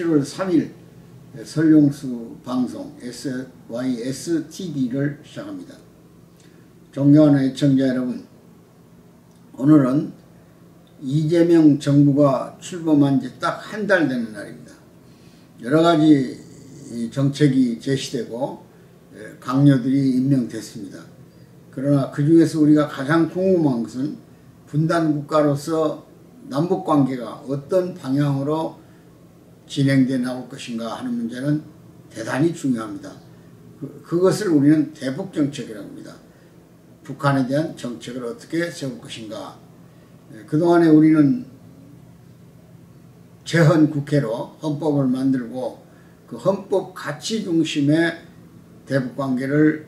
7월 3일 설용수 방송 SYSTV를 시작합니다. 존경하는 애청자 여러분, 오늘은 이재명 정부가 출범한 지 딱 한 달 되는 날입니다. 여러 가지 정책이 제시되고 강요들이 임명됐습니다. 그러나 그 중에서 우리가 가장 궁금한 것은 분단 국가로서 남북관계가 어떤 방향으로 진행돼 나올 것인가 하는 문제는 대단히 중요합니다. 그것을 우리는 대북정책이라고 합니다. 북한에 대한 정책을 어떻게 세울 것인가. 그동안에 우리는 재헌국회로 헌법을 만들고 그 헌법 가치 중심의 대북관계를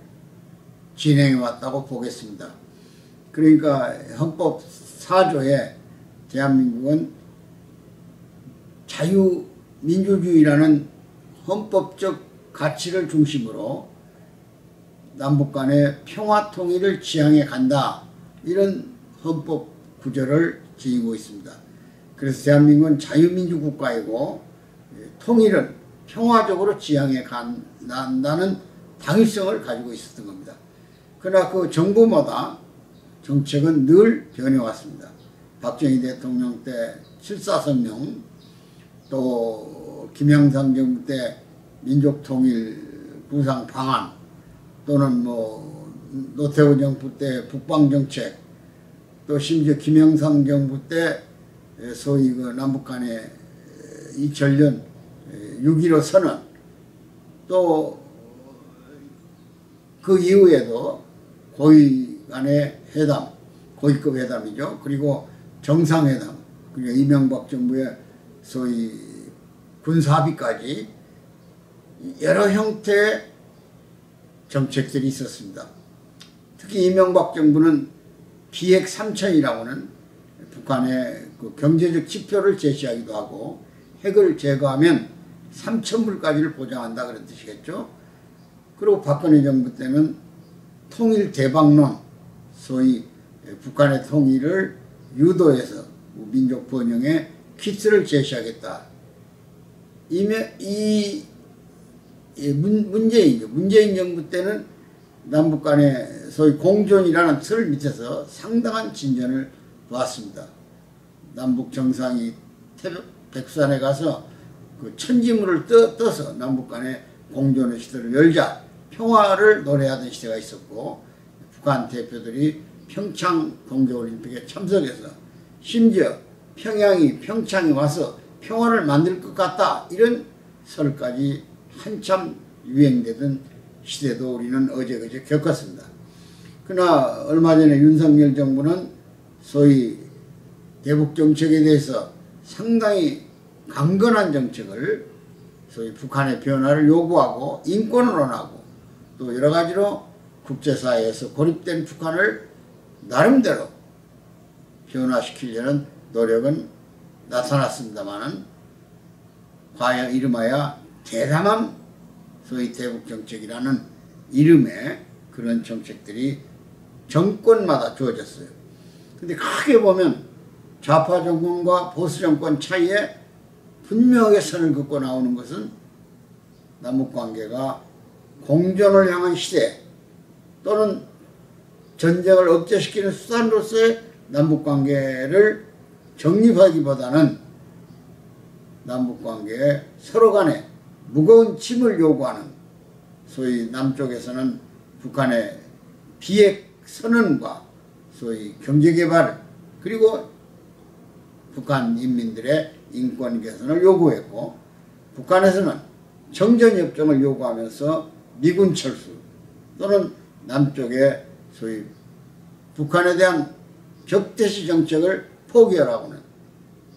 진행해 왔다고 보겠습니다. 그러니까 헌법 4조에 대한민국은 자유민주주의라는 헌법적 가치를 중심으로 남북 간의 평화통일을 지향해 간다, 이런 헌법 구조를 지니고 있습니다. 그래서 대한민국은 자유민주국가이고 통일은 평화적으로 지향해 간다는 당위성을 가지고 있었던 겁니다. 그러나 그 정부마다 정책은 늘 변해왔습니다. 박정희 대통령 때 7.4성명, 또 김영삼 정부 때 민족통일 구상방안, 또는 노태우 정부 때 북방정책, 또 심지어 김영삼 정부 때 소위 그 남북 간의 2000년 6.15 선언, 또 그 이후에도 고위 간의 회담, 고위급 회담이죠. 그리고 정상회담, 그리고 이명박 정부의 소위 군사합의까지 여러 형태의 정책들이 있었습니다. 특히 이명박 정부는 비핵 3천이라고는 북한의 그 경제적 지표를 제시하기도 하고, 핵을 제거하면 3,000불까지를 보장한다 그런 뜻이겠죠. 그리고 박근혜 정부 때는 통일 대박론, 소위 북한의 통일을 유도해서 민족 번영의 키트를 제시하겠다. 문재인 정부 때는 남북 간의 소위 공존이라는 틀 밑에서 상당한 진전을 보았습니다. 남북 정상이 백두산에 가서 그 천지물을 떠서 남북 간의 공존의 시대를 열자, 평화를 노래하던 시대가 있었고, 북한 대표들이 평창 동계올림픽에 참석해서 심지어 평창에 와서 평화를 만들 것 같다, 이런 설까지 한참 유행되던 시대도 우리는 어제그제 겪었습니다. 그러나 얼마 전에 윤석열 정부는 소위 대북정책에 대해서 상당히 강건한 정책을, 소위 북한의 변화를 요구하고 인권을 원하고 또 여러 가지로 국제사회에서 고립된 북한을 나름대로 변화시키려는 노력은 나타났습니다만은, 과연 이름하여 대담한 소위 대북정책이라는 이름의 그런 정책들이 정권마다 주어졌어요. 근데 크게 보면 좌파 정권과 보수 정권 차이에 분명하게 선을 긋고 나오는 것은 남북관계가 공존을 향한 시대, 또는 전쟁을 억제시키는 수단으로서의 남북관계를 정립하기보다는 남북관계에 서로 간에 무거운 짐을 요구하는, 소위 남쪽에서는 북한의 비핵 선언과 소위 경제개발, 그리고 북한 인민들의 인권 개선을 요구했고, 북한에서는 정전협정을 요구하면서 미군 철수, 또는 남쪽의 소위 북한에 대한 격퇴시 정책을 포기하라고는,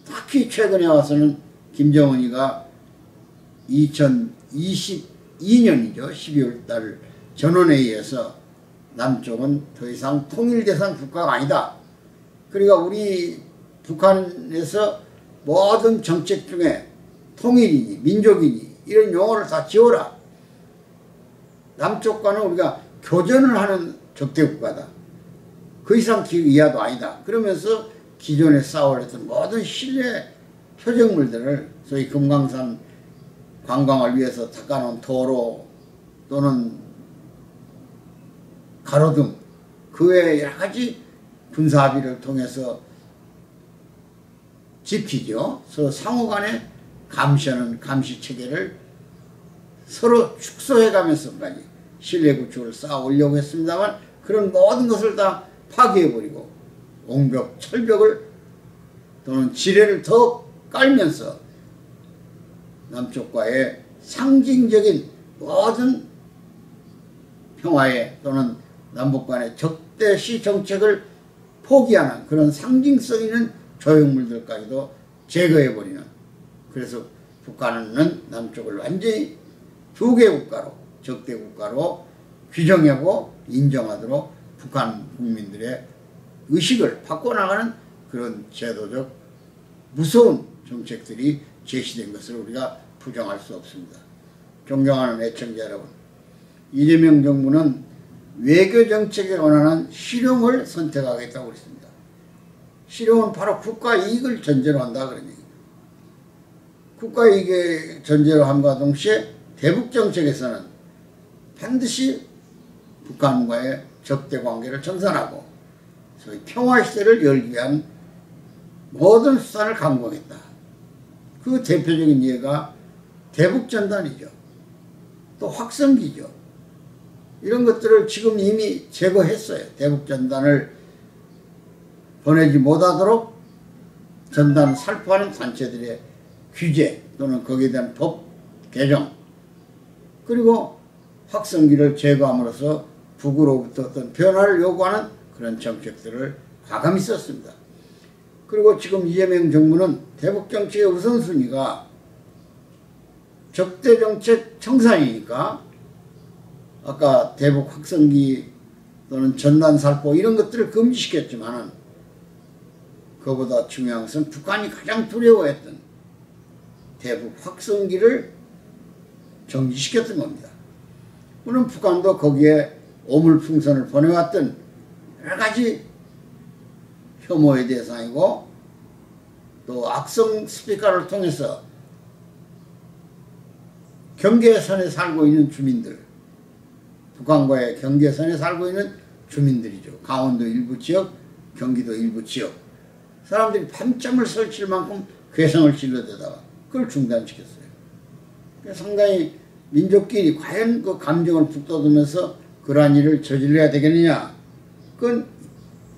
특히 최근에 와서는 김정은이가 2022년이죠. 12월 달 전원회의에서 남쪽은 더 이상 통일대상 국가가 아니다. 그러니까 우리 북한에서 모든 정책 중에 통일이니 민족이니 이런 용어를 다 지워라. 남쪽과는 우리가 교전을 하는 적대국가다. 그 이상 이하도 아니다. 그러면서 기존에 쌓아올렸던 모든 신뢰 표적물들을 소위 금강산 관광을 위해서 닦아놓은 도로 또는 가로등 그 외에 여러 가지 군사합의를 통해서 지키죠. 서로 상호간에 감시하는 감시체계를 서로 축소해가면서까지 신뢰 구축을 쌓아 오려고 했습니다만 그런 모든 것을 다 파괴해버리고 옹벽, 철벽을 또는 지뢰를 더 깔면서 남쪽과의 상징적인 모든 평화의 또는 남북 간의 적대시 정책을 포기하는 그런 상징성 있는 조형물들까지도 제거해버리는, 그래서 북한은 남쪽을 완전히 두 개 국가로, 적대 국가로 규정하고 인정하도록 북한 국민들의 의식을 바꿔나가는 그런 제도적 무서운 정책들이 제시된 것을 우리가 부정할 수 없습니다. 존경하는 애청자 여러분, 이재명 정부는 외교정책에 관한 실용을 선택하겠다고 그랬습니다. 실용은 바로 국가 이익을 전제로 한다 그런 얘기입니다. 국가 이익을 전제로 함과 동시에 대북정책에서는 반드시 북한과의 적대 관계를 정산하고 소위 평화시대를 열기 위한 모든 수단을 강구하겠다. 그 대표적인 예가 대북전단이죠. 또 확성기죠. 이런 것들을 지금 이미 제거했어요. 대북전단을 보내지 못하도록 전단 살포하는 단체들의 규제 또는 거기에 대한 법 개정, 그리고 확성기를 제거함으로써 북으로부터 어떤 변화를 요구하는 그런 정책들을 과감히 썼습니다. 그리고 지금 이재명 정부는 대북정책의 우선순위가 적대정책 청산이니까 아까 대북 확성기 또는 전단 살포 이런 것들을 금지시켰지만은 그보다 중요한 것은 북한이 가장 두려워했던 대북 확성기를 정지시켰던 겁니다. 물론 북한도 거기에 오물풍선을 보내왔던 여러 가지 혐오의 대상이고 또 악성 스피커를 통해서 경계선에 살고 있는 주민들, 북한과의 경계선에 살고 있는 주민들이죠. 강원도 일부 지역, 경기도 일부 지역. 사람들이 밤잠을 설칠 만큼 괴성을 질러대다가 그걸 중단시켰어요. 상당히 민족끼리 과연 그 감정을 북돋으면서 그러한 일을 저질러야 되겠느냐. 그건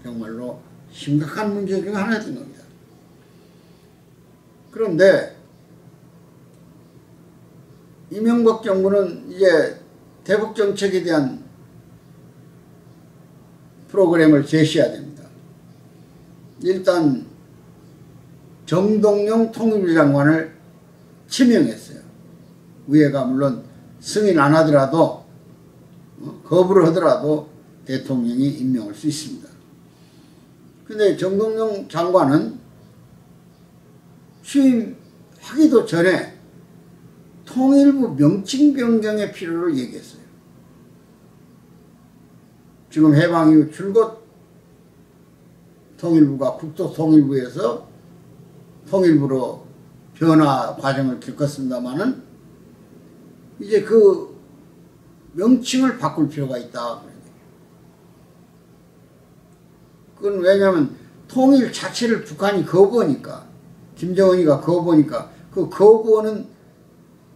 정말로 심각한 문제 중 하나였던 겁니다. 그런데 이명박 정부는 이제 대북정책에 대한 프로그램을 제시해야 됩니다. 일단 정동영 통일부 장관을 지명했어요. 위에가 물론 승인 안 하더라도 거부를 하더라도 대통령이 임명할 수 있습니다. 근데 정동영 장관은 취임하기도 전에 통일부 명칭 변경의 필요를 얘기했어요. 지금 해방 이후 줄곧 통일부가 국토통일부에서 통일부로 변화 과정을 겪었습니다마는 이제 그 명칭을 바꿀 필요가 있다. 그건 왜냐하면 통일 자체를 북한이 거부하니까, 김정은이가 거부하니까 그 거부하는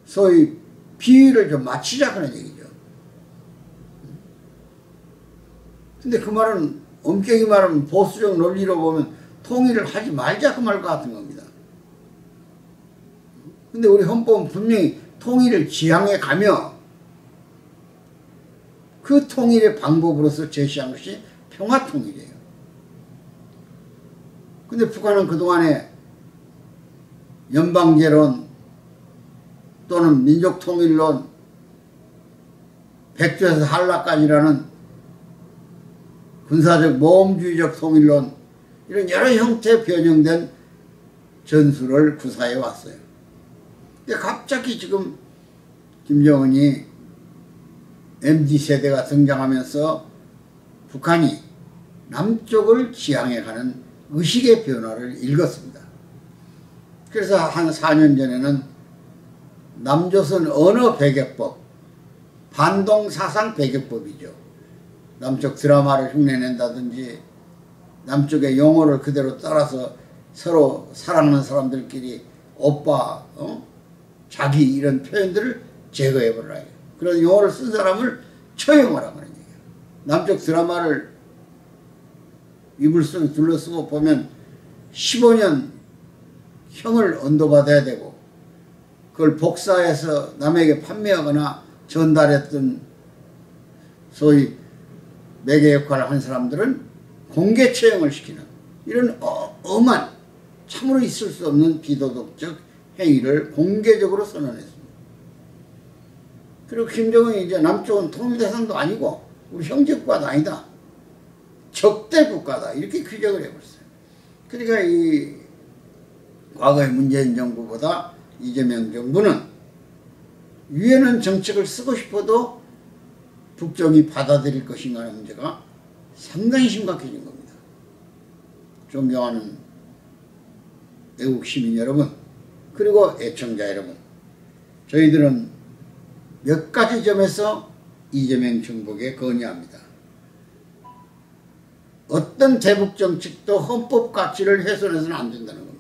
소위 비위를 좀 맞추자 그런 얘기죠. 근데 그 말은 엄격히 말하면 보수적 논리로 보면 통일을 하지 말자 그 말 같은 겁니다. 근데 우리 헌법은 분명히 통일을 지향해 가며 그 통일의 방법으로서 제시한 것이 평화통일이에요. 근데 북한은 그동안에 연방제론 또는 민족통일론, 백두에서 한라까지라는 군사적 모험주의적 통일론, 이런 여러 형태의 변형된 전술을 구사해 왔어요. 근데 갑자기 지금 김정은이 MZ세대가 등장하면서 북한이 남쪽을 지향해 가는 의식의 변화를 일궜습니다. 그래서 한 4년 전에는 남조선 언어 배격법, 반동사상 배격법이죠. 남쪽 드라마를 흉내낸다든지 남쪽의 용어를 그대로 따라서 서로 사랑하는 사람들끼리 오빠, 자기 이런 표현들을 제거해버려요. 그런 용어를 쓴 사람을 처형하라고 하는 얘기예요. 남쪽 드라마를 이불 속에 둘러쓰고 보면 15년 형을 언도받아야 되고 그걸 복사해서 남에게 판매하거나 전달했던 소위 매개 역할을 한 사람들은 공개 처형을 시키는 이런 엄한 참으로 있을 수 없는 비도덕적 행위를 공개적으로 선언했습니다. 그리고 김정은이 이제 남쪽은 통일대상도 아니고 우리 형제국가도 아니다. 적대국가다. 이렇게 규정을 해버렸어요. 그러니까 이 과거의 문재인 정부보다 이재명 정부는 유엔은 정책을 쓰고 싶어도 북쪽이 받아들일 것인가 하는 문제가 상당히 심각해진 겁니다. 존경하는 애국 시민 여러분, 그리고 애청자 여러분, 저희들은 몇 가지 점에서 이재명 정부에게 건의합니다. 어떤 대북 정책도 헌법 가치를 훼손해서는 안 된다는 겁니다.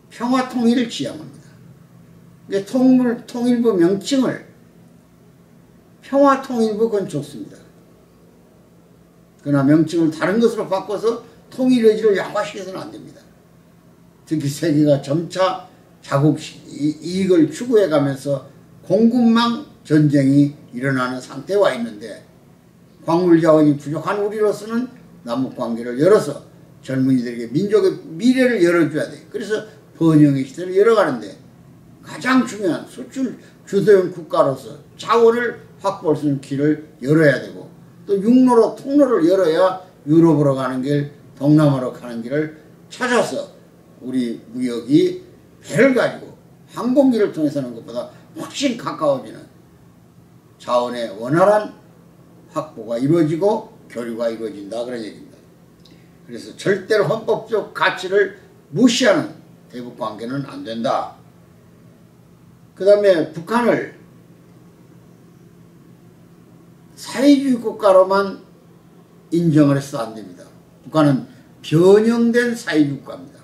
평화 통일을 지향합니다. 통일부 명칭을 평화 통일부 그건 좋습니다. 그러나 명칭을 다른 것으로 바꿔서 통일 의지를 양화시켜서는 안 됩니다. 특히 세계가 점차 자국 이익을 추구해가면서 공급망 전쟁이 일어나는 상태에 와 있는데 광물 자원이 부족한 우리로서는 남북관계를 열어서 젊은이들에게 민족의 미래를 열어줘야 돼. 그래서 번영의 시대를 열어가는데 가장 중요한 수출 주도형 국가로서 자원을 확보할 수 있는 길을 열어야 되고 또 육로로 통로를 열어야 유럽으로 가는 길, 동남아로 가는 길을 찾아서 우리 무역이 배를 가지고 항공기를 통해서 하는 것보다 훨씬 가까워지는 자원의 원활한 확보가 이루어지고 교류가 이루어진다 그런 얘기입니다. 그래서 절대로 헌법적 가치를 무시하는 대북관계는 안 된다. 그 다음에 북한을 사회주의 국가로만 인정을 해서 안 됩니다. 북한은 변형된 사회주의 국가입니다.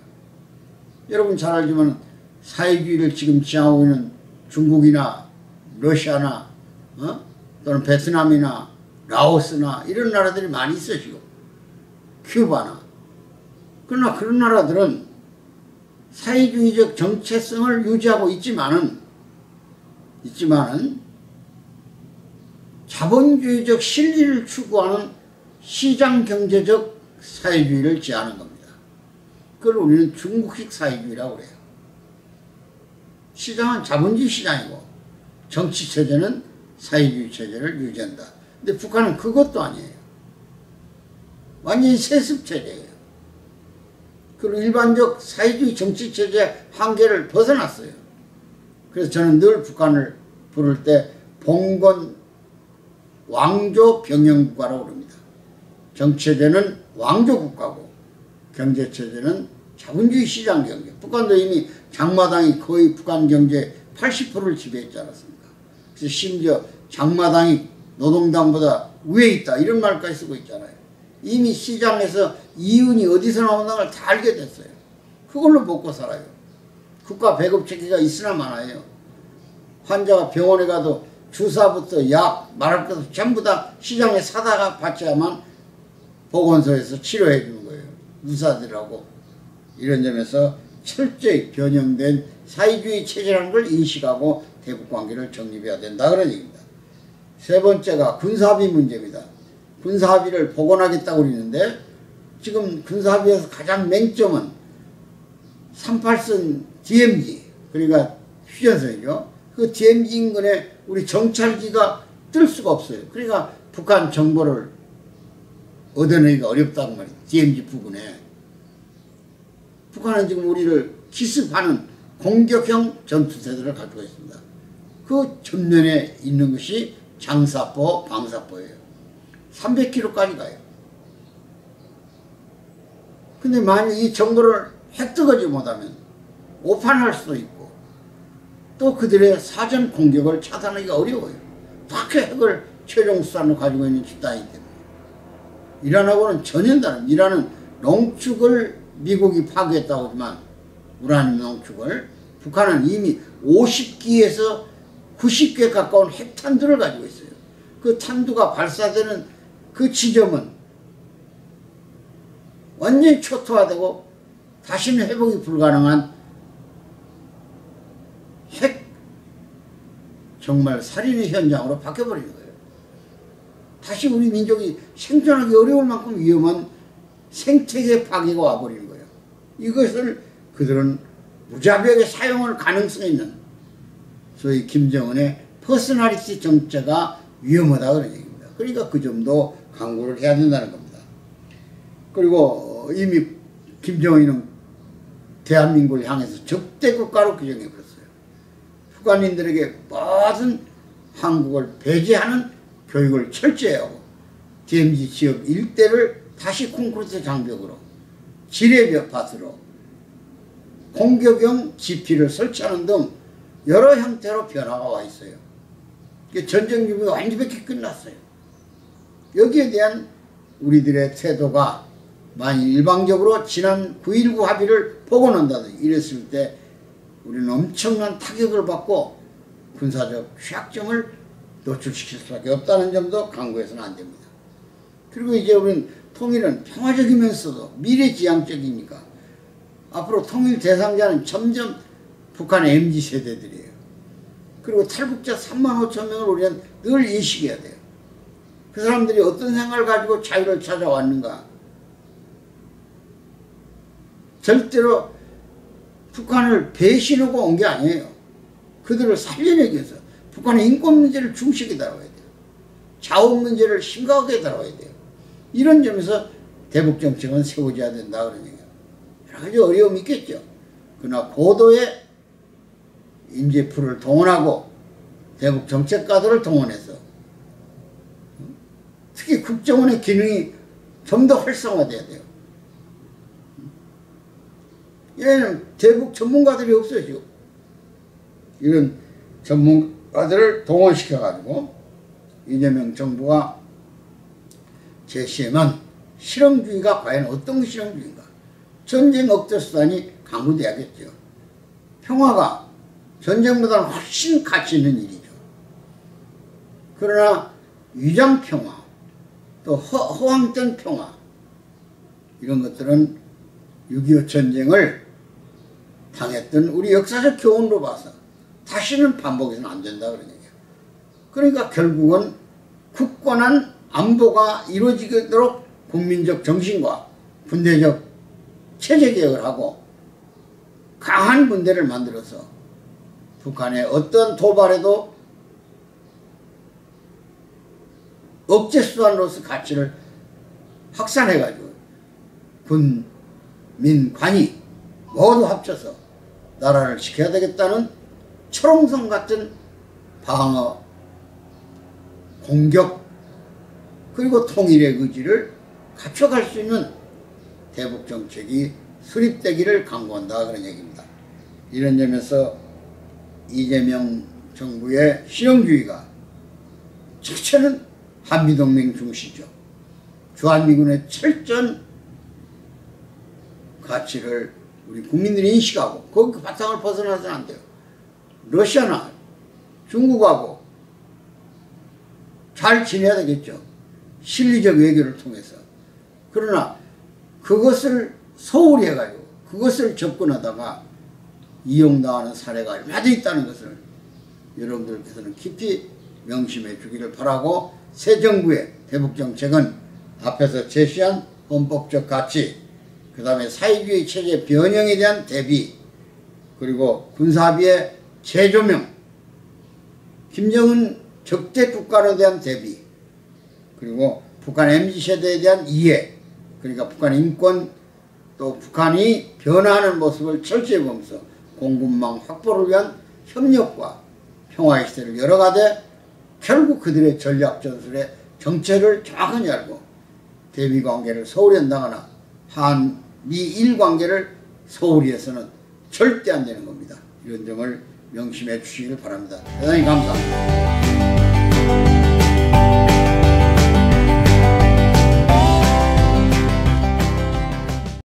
여러분 잘 알지만 사회주의를 지금 지향하고 있는 중국이나 러시아나 또는 베트남이나 라오스나 이런 나라들이 많이 있어요. 지금 큐바나. 그러나 그런 나라들은 사회주의적 정체성을 유지하고 있지만은 자본주의적 실리를 추구하는 시장경제적 사회주의를 지향하는 겁니다. 그걸 우리는 중국식 사회주의라고 그래요. 시장은 자본주의 시장이고 정치체제는 사회주의 체제를 유지한다. 근데 북한은 그것도 아니에요. 완전히 세습체제예요. 그리고 일반적 사회주의 정치체제의 한계를 벗어났어요. 그래서 저는 늘 북한을 부를 때 봉건 왕조 병영국가라고 부릅니다. 정치체제는 왕조국가고 경제체제는 자본주의 시장경제. 북한도 이미 장마당이 거의 북한 경제 80%를 지배했지 않았습니까? 그래서 심지어 장마당이 노동당보다 위에 있다 이런 말까지 쓰고 있잖아요. 이미 시장에서 이윤이 어디서 나온다는 걸 다 알게 됐어요. 그걸로 먹고 살아요. 국가 배급 체계가 있으나 마나요. 환자가 병원에 가도 주사부터 약 말할 것도 전부 다 시장에 사다가 바쳐야만 보건소에서 치료해 주는 거예요. 의사들하고. 이런 점에서 철저히 변형된 사회주의 체제라는 걸 인식하고 대북관계를 정립해야 된다 그런 얘기입니다. 세 번째가 군사합의 문제입니다. 군사합의를 복원하겠다고 그러는데 지금 군사합의에서 가장 맹점은 38선 DMZ 그러니까 휴전선이죠. 그 DMZ 인근에 우리 정찰기가 뜰 수가 없어요. 그러니까 북한 정보를 얻어내기가 어렵다고 말이에요. DMZ 부근에. 북한은 지금 우리를 기습하는 공격형 전투세대를 가지고 있습니다. 그 전면에 있는 것이 장사포, 방사포예요. 300km까지 가요. 근데 만약 이 정보를 획득하지 못하면 오판할 수도 있고 또 그들의 사전 공격을 차단하기가 어려워요. 다케 핵을 최종 수단으로 가지고 있는 집단이기 때문에. 이란하고는 전혀 다른, 이란은 농축을 미국이 파괴했다고 하지만 우라늄 농축을, 북한은 이미 50기에서 90개 가까운 핵탄두를 가지고 있어요. 그 탄두가 발사되는 그 지점은 완전히 초토화되고 다시는 회복이 불가능한 핵 정말 살인의 현장으로 바뀌어버리는 거예요. 다시 우리 민족이 생존하기 어려울 만큼 위험한 생태계 파괴가 와버리는 거예요. 이것을 그들은 무자비하게 사용할 가능성이 있는 소위 김정은의 퍼스널리티 정체가 위험하다 그런 얘기입니다. 그러니까 그 점도 강구를 해야 된다는 겁니다. 그리고 이미 김정은은 대한민국을 향해서 적대국가로 규정해버렸어요. 북한인들에게 모든 한국을 배제하는 교육을 철저히 하고 DMZ 지역 일대를 다시 콘크리트 장벽으로 지뢰밭으로 공격용 지피를 설치하는 등 여러 형태로 변화가 와 있어요. 전쟁 준비가 완벽히 끝났어요. 여기에 대한 우리들의 태도가 만일 일방적으로 지난 9.19 합의를 복원한다든지 이랬을 때 우리는 엄청난 타격을 받고 군사적 취약점을 노출시킬 수밖에 없다는 점도 강구해서는 안 됩니다. 그리고 이제 우리는 통일은 평화적이면서도 미래지향적이니까 앞으로 통일 대상자는 점점 북한의 MZ세대들이에요. 그리고 탈북자 3만 5천 명을 우리는 늘 인식해야 돼요. 그 사람들이 어떤 생각을 가지고 자유를 찾아왔는가. 절대로 북한을 배신하고 온 게 아니에요. 그들을 살려내기 위해서 북한의 인권 문제를 중시하게 다뤄야 돼요. 자원 문제를 심각하게 다뤄야 돼요. 이런 점에서 대북 정책은 세워져야 된다 그런 얘기예요. 여러 가지 어려움이 있겠죠. 그러나 고도의 인재풀을 동원하고 대북 정책가들을 동원해서 특히 국정원의 기능이 좀 더 활성화돼야 돼요. 얘는 대북 전문가들이 없어요, 지금. 이런 전문가들을 동원시켜가지고 이재명 정부가 제시하면 실험주의가 과연 어떤 실험주의인가. 전쟁 억제 수단이 강구돼야겠죠. 평화가 전쟁보다는 훨씬 가치 있는 일이죠. 그러나 위장평화, 또 허황된 평화, 이런 것들은 6.25 전쟁을 당했던 우리 역사적 교훈으로 봐서 다시는 반복해서는 안 된다 그런 얘기예요. 그러니까 결국은 굳건한 안보가 이루어지도록 국민적 정신과 군대적 체제개혁을 하고 강한 군대를 만들어서 북한의 어떤 도발에도 억제수단으로서 가치를 확산해가지고 군, 민, 관이 모두 합쳐서 나라를 지켜야 되겠다는 철옹성 같은 방어, 공격, 그리고 통일의 의지를 갖춰갈 수 있는 대북정책이 수립되기를 강구한다 그런 얘기입니다. 이런 점에서 이재명 정부의 실용주의가 자체는 한미동맹 중시죠. 주한미군의 철저한 가치를 우리 국민들이 인식하고 거기 그 바탕을 벗어나서는 안 돼요. 러시아나 중국하고 잘 지내야 되겠죠. 실리적 외교를 통해서. 그러나 그것을 소홀히 해가지고 그것을 접근하다가 이용당하는 사례가 얼마나 있다는 것을 여러분들께서는 깊이 명심해 주기를 바라고, 새 정부의 대북정책은 앞에서 제시한 헌법적 가치, 그 다음에 사회주의 체제 변형에 대한 대비, 그리고 군사합의의 재조명, 김정은 적대 국가에 대한 대비, 그리고 북한 MZ세대에 대한 이해, 그러니까 북한 인권, 또 북한이 변화하는 모습을 철저히 보면서 공급망 확보를 위한 협력과 평화의 시대를 열어가되 결국 그들의 전략 전술의 정체를 정확하게 알고 대미 관계를 소홀히 한다거나 한미일 관계를 소홀히 해서는 절대 안 되는 겁니다. 이런 점을 명심해 주시길 바랍니다. 대단히 감사합니다.